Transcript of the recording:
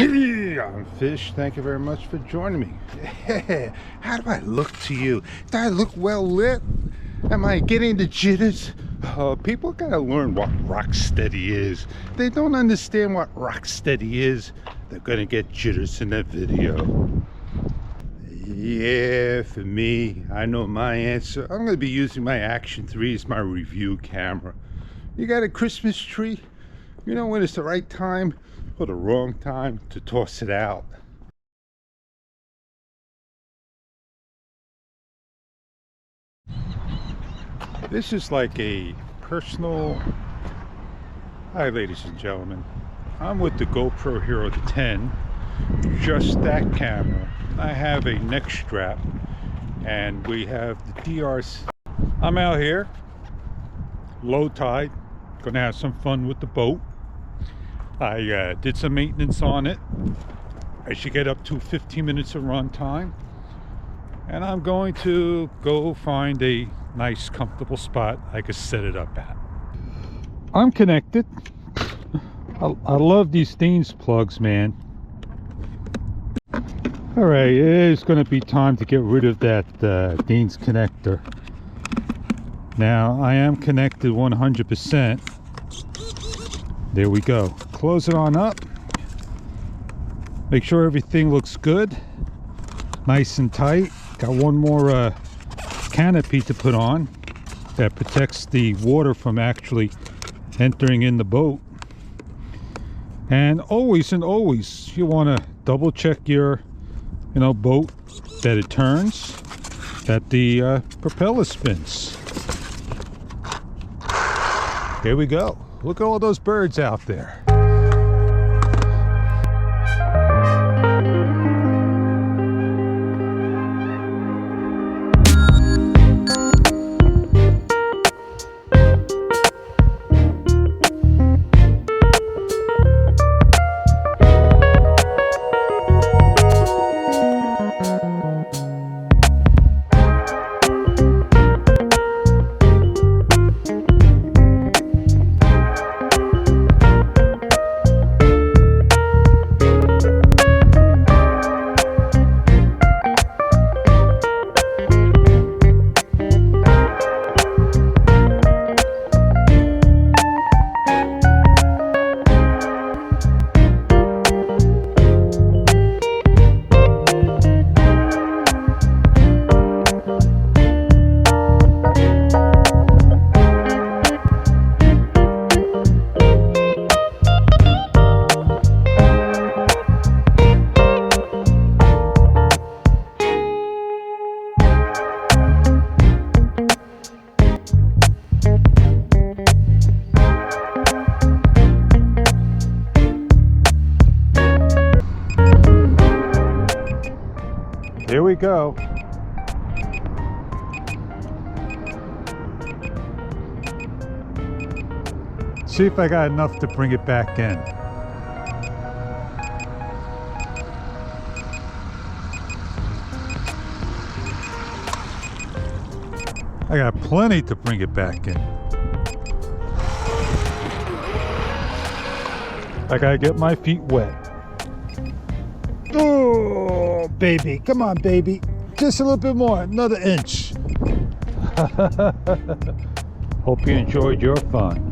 Hey, I'm Fish. Thank you very much for joining me. Hey, how do I look to you? Do I look well lit? Am I getting the jitters? People gotta learn what rock steady is. They don't understand what rock steady is. They're gonna get jitters in that video. Yeah, for me, I know my answer. I'm gonna be using my Action 3 as my review camera. You got a Christmas tree? You know when it's the right time or the wrong time to toss it out. This is like a personal... Hi ladies and gentlemen, I'm with the GoPro Hero 10, just that camera. I have a neck strap and we have the DRC. I'm out here, low tide, gonna have some fun with the boat. I did some maintenance on it. I should get up to 15 minutes of run time, and I'm going to go find a nice comfortable spot I could set it up at. I'm connected. I love these Dean's plugs, man. Alright, it is going to be time to get rid of that Dean's connector. Now I am connected 100%. There we go. Close it on up. Make sure everything looks good, nice and tight. Got one more canopy to put on that protects the water from actually entering in the boat. And always you want to double check your boat, that it turns, that the propeller spins. Here we go. Look at all those birds out there. Here we go. See if I got enough to bring it back in. I got plenty to bring it back in. I gotta get my feet wet. Oh, baby, come on, baby. Just a little bit more, another inch. Hope you enjoyed your fun.